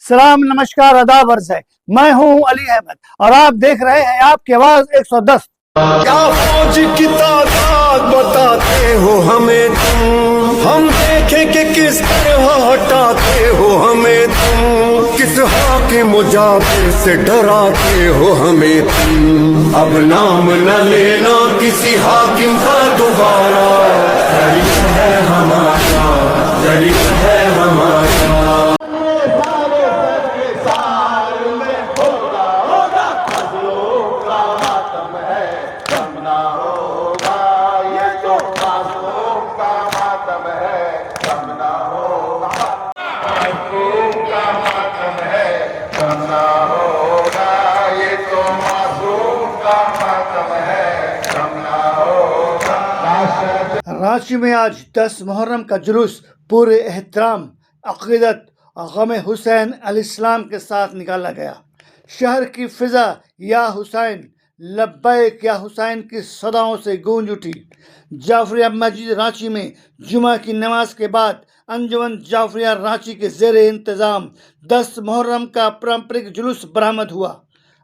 सलाम, नमस्कार, आदाब अर्ज है। मैं हूं अली अहमद और आप देख रहे हैं आपकी आवाज 110। क्या फौज की तादाद बताते हो हमें तुम, हम देखें कि किस तरह हटाते हो हमें तुम, किस हाकिम मुजाबिर से डराते हो हमें तुम। अब नाम न लेना किसी हाकिम का दोबारा, जरिया है हमारा, जरिया है हमारा। रांची में आज 10 मुहर्रम का जुलूस पूरे एहतराम, अक़ीदत और गम हुसैन अलैहिस्सलाम के साथ निकाला गया। शहर की फिजा या हुसैन लब्बैक या हुसैन की सदाओं से गूंज उठी। जाफरिया मस्जिद रांची में जुमा की नमाज के बाद अंजुमन जाफरिया रांची के ज़ेरे इंतज़ाम 10 मुहर्रम का पारंपरिक जुलूस बरामद हुआ।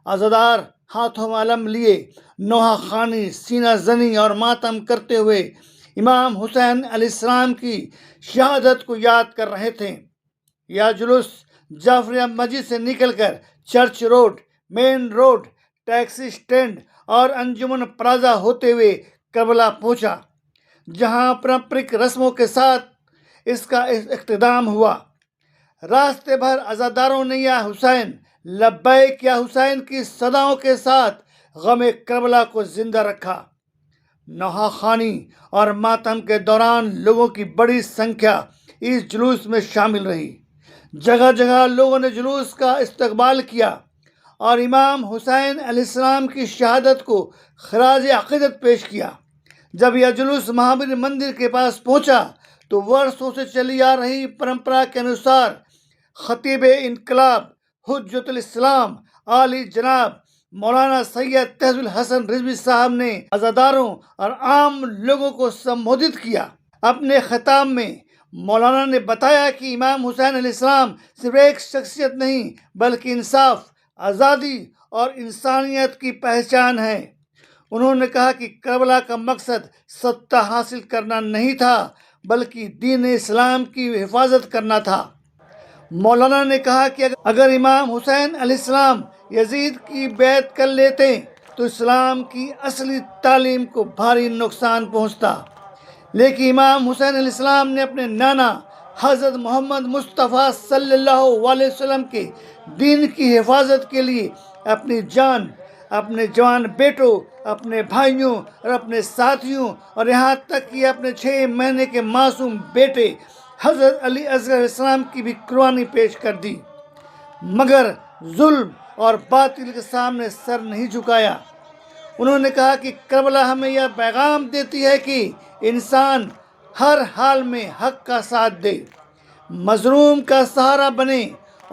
अज़ादार हाथों में अलम लिए नोहा खानी, सीना जनी और मातम करते हुए इमाम हुसैन अलैहिस्सलाम की शहादत को याद कर रहे थे। यह जुलूस जाफरिया मस्जिद से निकलकर church road, main road, taxi stand और अंजुमन प्लाजा होते हुए करबला पहुंचा, जहां पारंपरिक रस्मों के साथ इसका इख्तिताम हुआ। रास्ते भर अज़ादारों ने या हुसैन लब्बैक या हुसैन की सदाओं के साथ गम करबला को जिंदा रखा। नौहाखानी और मातम के दौरान लोगों की बड़ी संख्या इस जुलूस में शामिल रही। जगह जगह लोगों ने जुलूस का इस्तकबाल किया और इमाम हुसैन अलैहिस्सलाम की शहादत को खराज अक़ीदत पेश किया। जब यह जुलूस महावीर मंदिर के पास पहुंचा तो वर्षों से चली आ रही परंपरा के अनुसार खतीब इनकलाब हुज्जतुल इस्लाम आली जनाब मौलाना सैयद तहजुल हसन रिजवी साहब ने अज़ादारों और आम लोगों को संबोधित किया। अपने खिताब में मौलाना ने बताया कि इमाम हुसैन अलैहिस्सलाम सिर्फ एक शख्सियत नहीं बल्कि इंसाफ, आज़ादी और इंसानियत की पहचान है। उन्होंने कहा कि करबला का मकसद सत्ता हासिल करना नहीं था बल्कि दीन इस्लाम की हिफाजत करना था। मौलाना ने कहा कि अगर इमाम हुसैन अलैहिस्सलाम यजीद की बैत कर लेते तो इस्लाम की असली तालीम को भारी नुकसान पहुंचता, लेकिन इमाम हुसैन अलैहिस्सलाम ने अपने नाना हज़रत मोहम्मद मुस्तफ़ा सल्लल्लाहु अलैहि वसल्लम के दीन की हिफाजत के लिए अपनी जान, अपने जवान बेटों, अपने भाइयों और अपने साथियों और यहाँ तक कि अपने 6 महीने के मासूम बेटे हज़रत अली असगर अलैहिस्सलाम की भी कुर्बानी पेश कर दी, मगर जुल्म और बातिल के सामने सर नहीं झुकाया। उन्होंने कहा कि करबला हमें यह पैगाम देती है कि इंसान हर हाल में हक का साथ दे, मजलूम का सहारा बने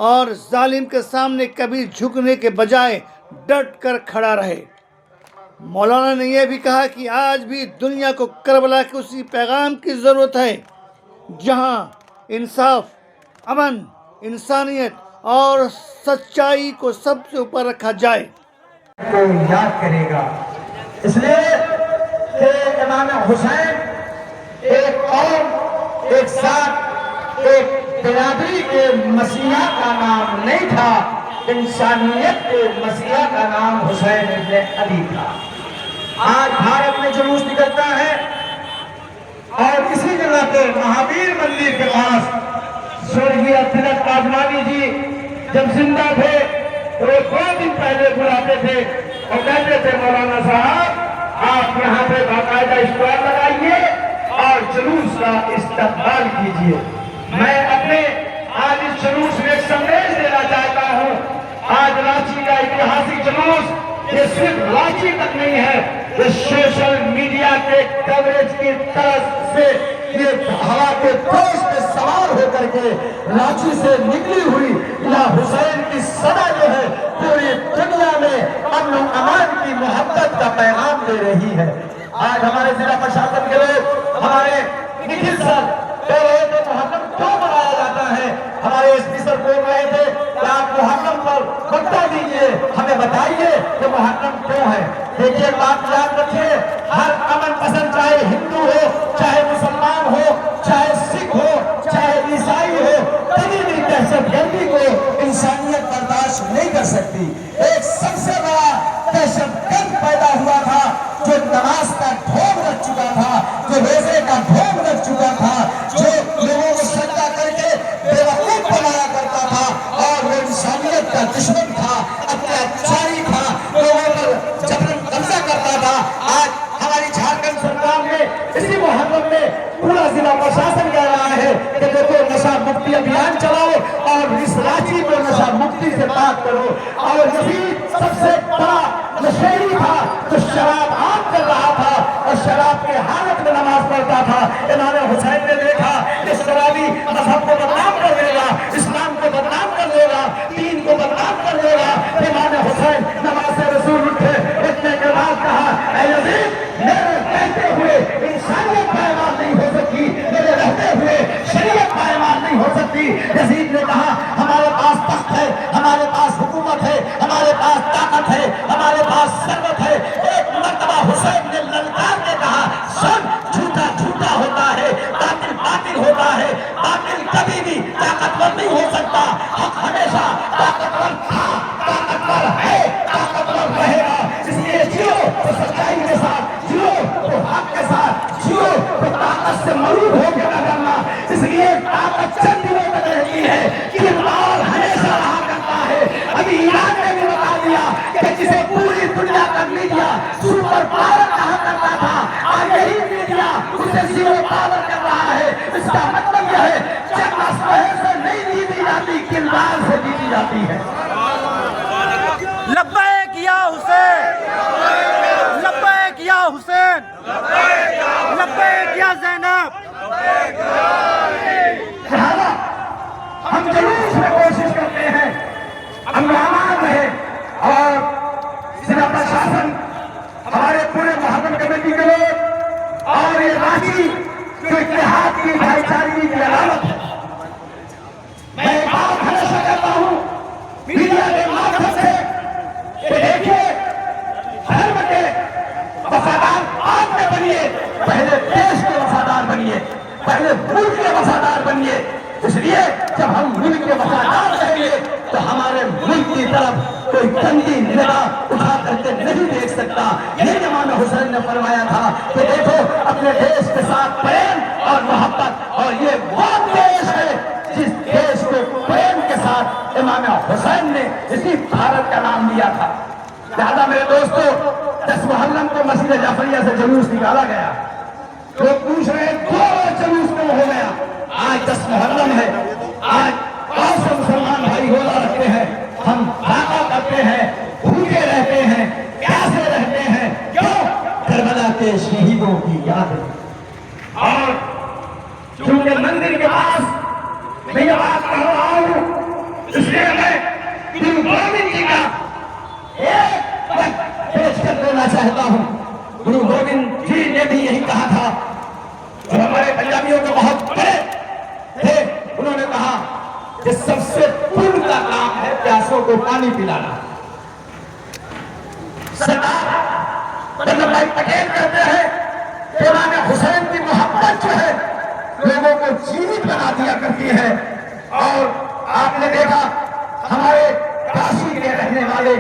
और जालिम के सामने कभी झुकने के बजाय डट कर खड़ा रहे। मौलाना ने यह भी कहा कि आज भी दुनिया को करबला के उसी पैगाम की ज़रूरत है जहां इंसाफ, अमन, इंसानियत और सच्चाई को सबसे ऊपर रखा जाए। को याद करेगा, इसलिए कि इमाम हुसैन एक कौम, एक साथ, एक बिरादरी के मसीहा का नाम नहीं था, इंसानियत के मसीहा का नाम हुसैन इब्न अली था। आज भारत में जुलूस निकलता है और इसी जगह पे महावीर मंदिर के पास स्वर्गीय तिलक आजवानी जी जब जिंदा थे तो 2 दिन पहले बुलाते थे और कहते थे मौलाना साहब आप यहाँ पे बाकायदा स्क्वायर लगाइए और जुलूस का इस्तकबाल कीजिए। मैं अपने आज इस जुलूस में एक संदेश देना चाहता हूँ। आज रांची का ऐतिहासिक जुलूस ये सिर्फ रांची तक नहीं है, ये सोशल मीडिया के कवरेज की तरफ से ये हवा के जोश में सवार होकर के रांची से निकली हुई या हुसैन की सदा जो है पूरी दुनिया में अमन अमान की मोहब्बत का पैगाम दे रही है। आज हमारे जिला प्रशासन के लोग, हमारे निखिल सर कह रहे थे मुहर्रम क्यों मनाया जाता है, हमारे एसपी सर बोल रहे थे बताइए कि मुहर्रम क्यों है। देखिए बात याद रखिए, हर अमन पसंद चाहे हिंदू हो, चाहे मुसलमान हो, चाहे सिख हो, चाहे ईसाई हो, कभी भी दहशतगर्दी को इंसानियत बर्दाश्त नहीं कर सकती। एक सबसे बड़ा दहशतगर्द पैदा हुआ था जो नमाज का ढोंग रख चुका था, जो रोजे का ढोंग रख चुका था, जो लोगों को सजदा करके बेवकूफ बनाया करता था और वो इंसानियत का दुश्मन था, अत्याचारी था, लोगों पर जबरन कब्जा करता था। आज हमारी झारखंड सरकार ने इसी मुहर्रम में पूरा जिला प्रशासन कह रहा है कि देखो नशा मुक्ति अभियान चलाओ और इस रांची को नशा मुक्ति से पाक करो। और यही सबसे बड़ा नशेड़ी था जो शराब आम कर रहा था और शराब के हालत में नमाज पढ़ता था। इमाम हुसैन ने देखा कि शराबी मजहब को बदनाम कर देगा, इस्लाम को बदनाम कर देगा, दीन को बदनाम कर देगा। इमाम हुसैन नमाज से रसूल उठे, उठने के बाद कहा, ऐ यजीद, मेरे कहते हुए इंसानियत पायमाल नहीं हो सकती, मेरे रहते हुए शरीयत पायमाल नहीं हो सकती। यजीद ने कहा, हमारे पास तख्त है, हमारे पास हुकूमत है, हमारे पास ताकत है, हमारे पास सरवत है। एक मर्तबा हुसैन ने ललकार के कहा, सुन, झूठा झूठा होता है, बातिल बातिल होता है, बातिल कभी भी ताकतवर नहीं हो सकता, हक हमेशा ताकतवर था, ताकतवर है, ताकतवर रहेगा। इसलिए जियो तो सच्चाई के साथ, जियो तो हक के साथ, जियो तो ताकत से मरूद होकर न करना। इसलिए ताकत चंद दिनों तक रहती है, किरदार हमेशा रहा करता है। अभी ईरान ने भी बता दिया कि जिसे पूरी दुनिया का मीडिया सुपर पावर कहा करता था, आज यही मीडिया उसे जीरो पावर कर रहा है। इसका मतलब यह है जब असमय से नहीं जीती जाती, किरदार से जीती जाती है। लब्बैक या हुसैन, लब्बैक या हुसैन, लब्बैक या ज़ैनब। लिहाजा हम जुलूस में कोशिश करते हैं, हम मेहमान रहे और जिला प्रशासन, हमारे पूरे मुहर्रम कमेटी के लोग और ये रांची जो इत्तेहाद की भाईचारगी की अलामत है। मैं एक बात हमेशा कहता हूँ मीडिया के माध्यम से कि देखिए, धर्म के वफादार आप में बनिए, पहले देश के वफादार बनिए, पहले मुल्क के वफादार बनिए। इसलिए जब हम मुल्क के वफादार रहेंगे तो हमारे मुल्क की तरफ कोई गंदी निगाह उठा करके नहीं देख सकता। यही इमाम हुसैन ने फरमाया था कि देखो, अपने देश के साथ प्रेम और मोहब्बत, और ये वो देश है जिस देश को प्रेम के साथ इमाम हुसैन ने इसी भारत का नाम दिया था। लिहाजा मेरे दोस्तों, 10 मुहर्रम को मस्जिद जाफरिया से जुलूस निकाला गया। लोग पूछ रहे हैं 2 जुलूस क्यों हो गया? आज 10 मुहर्रम है, आज बहुत से मुसलमान भाई रोजा रखते हैं, हम दावा करते हैं, भूखे रहते हैं, प्यासे रहते हैं। क्यों? करबला के शहीदों की याद में। और चूंकि मंदिर के पास मैं ये बात कर रहा हूं, इसलिए मैं गुरु गोविंद जी का एक वक्त पेश कर देना चाहता हूं। गुरु गोविंद जी ने भी यही कहा था, जो हमारे पंजाबियों के बहुत बड़े थे। उन्होंने कहा कि सबसे पुण्य का काम है प्यासों को पानी पिलाना। सरदार वल्लभ भाई पटेल कहते हैं कि इमाम हुसैन की मोहब्बत जो है लोगों को जीवित बना दिया करती है। और आपने देखा, हमारे काशी के रहने वाले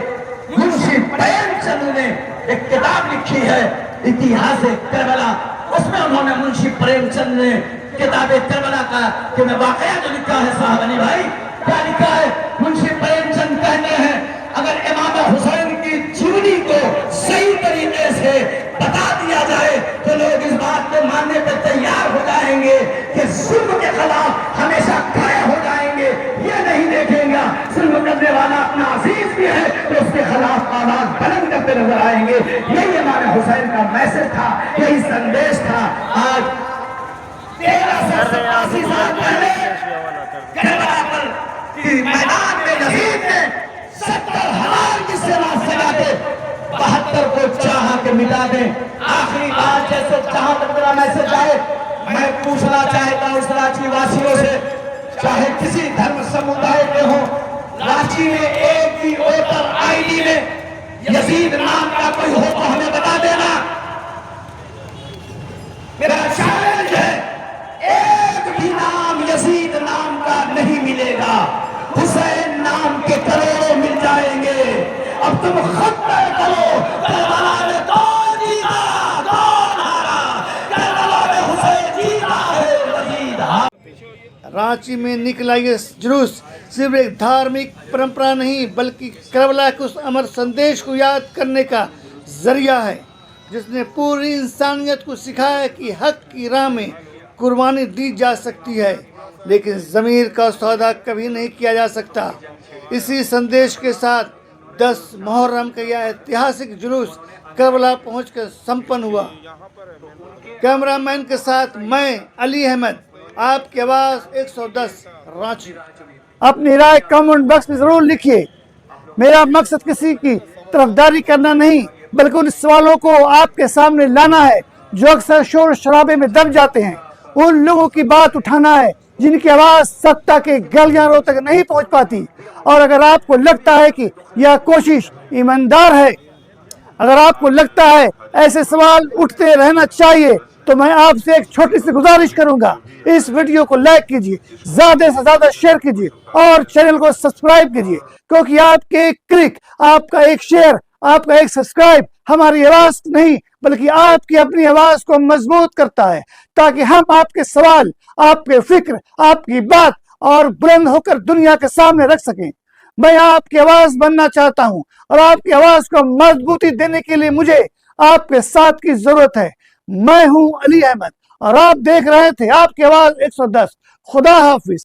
मुंशी प्रेमचंद ने एक किताब लिखी है, इतिहास करबला। उसमें उन्होंने मुंशी प्रेमचंद ने किताब करबला का कि मैं वाकया जो लिखा है साहब अली भाई, क्या लिखा है? मुंशी प्रेमचंद कहते हैं, अगर इमाम हुसैन की जीवनी को सही तरीके से बता दिया जाए तो लोग इस बात को मानने पर तैयार हो जाएंगे कि जुल्म के खिलाफ हमेशा खड़े हो जाएंगे। ये नहीं देखेंगे जुल्म करने वाला अपना अजीज भी है तो उसके खिलाफ आवाज बुलंद करते नजर आएंगे। यही इमाम हुसैन का मैसेज था, यही संदेश था। आज 1387 साल पहले करबला पर मैदान में यजीद ने 70,000 की सेना सजा के 72 को चाह के मिटा दे। आखिरी बात, जैसे जहां तक मेरा मैसेज जाए, मैं पूछना चाहता हूं उस रांची वासियों से, चाहे किसी धर्म समुदाय के हो, रांची में एक भी वोटर आईडी में यजीद नाम का कोई हो तो हमें बता देना। मेरा चैलेंज है, एक भी नाम यजीद नाम का नहीं मिलेगा, हुसैन नाम के करोड़ों मिल जाएंगे। अब तुम खुद तय करो, करबला में कौन जीता कौन हारा। करबला में हुसैन जीता है, यजीद हारा। रांची में निकला ये जुलूस सिर्फ एक धार्मिक परंपरा नहीं बल्कि करबला के उस अमर संदेश को याद करने का जरिया है जिसने पूरी इंसानियत को सिखाया कि हक की राह में कुर्बानी दी जा सकती है, लेकिन ज़मीर का सौदा कभी नहीं किया जा सकता। इसी संदेश के साथ 10 मुहर्रम का यह ऐतिहासिक जुलूस करबला पहुंचकर संपन्न हुआ। कैमरामैन के साथ मैं अली अहमद, आपकी आवाज़ 110 रांची। अपनी राय कमेंट बॉक्स में ज़रूर लिखिए। मेरा मकसद किसी की तरफदारी करना नहीं बल्कि उन सवालों को आपके सामने लाना है जो अक्सर शोर शराबे में दब जाते हैं। उन लोगों की बात उठाना है जिनकी आवाज़ सत्ता के गलियारों तक नहीं पहुंच पाती। और अगर आपको लगता है कि यह कोशिश ईमानदार है, अगर आपको लगता है ऐसे सवाल उठते रहना चाहिए, तो मैं आपसे एक छोटी सी गुजारिश करूंगा, इस वीडियो को लाइक कीजिए, ज्यादा से ज्यादा शेयर कीजिए और चैनल को सब्सक्राइब कीजिए, क्योंकि आपके एक क्लिक, आपका एक शेयर, आपका एक सब्सक्राइब हमारी आवाज नहीं बल्कि आपकी अपनी आवाज को मजबूत करता है, ताकि हम आपके सवाल, आपके फिक्र, आपकी बात और बुलंद होकर दुनिया के सामने रख सकें। मैं आपकी आवाज बनना चाहता हूं और आपकी आवाज को मजबूती देने के लिए मुझे आपके साथ की जरूरत है। मैं हूं अली अहमद और आप देख रहे थे आपकी आवाज 110। खुदा हाफिज।